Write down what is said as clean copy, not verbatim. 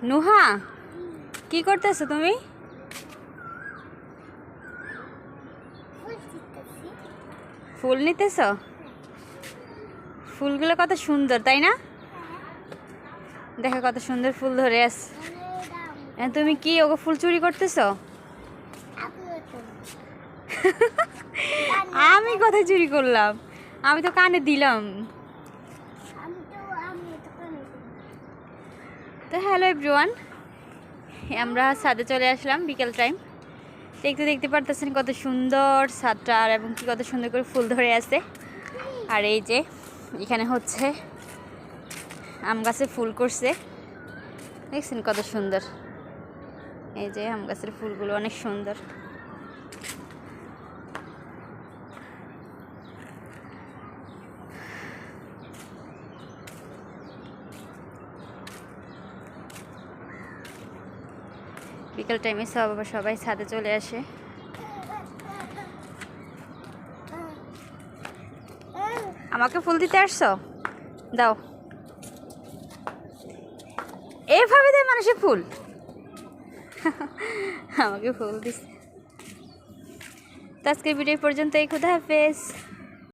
নুহা, কি করতেছো তুমি? ফুল নিতেছো? ফুলগুলো কত সুন্দর, তাই না? দেখো কত সুন্দর ফুল ধরে আছে। তুমি কি ওগো ফুল চুরি করতেছো? আমি কোথায় চুরি করলাম? আমি তো কানে দিলাম। তো হ্যালো এভরিওয়ান, আমরা ছাদে চলে আসলাম বিকেল টাইম। দেখতে দেখতে পারতেছেন কত সুন্দর ছাদটা, আর এবং কি কত সুন্দর করে ফুল ধরে আছে। আর এই যে এখানে হচ্ছে আম গাছে ফুল করছে, দেখছেন কত সুন্দর। এই যে আম গাছের ফুলগুলো অনেক সুন্দর। বিকেল টাইমে সবাই ছাদে চলে আসে। আমাকে ফুল দিতে আসছো? দাও। এভাবে দেয় মানুষের ফুল। আমাকে ফুল দিচ্ছে। তো আজকের ভিডিও পর্যন্ত, এই খুদা হাফেজ।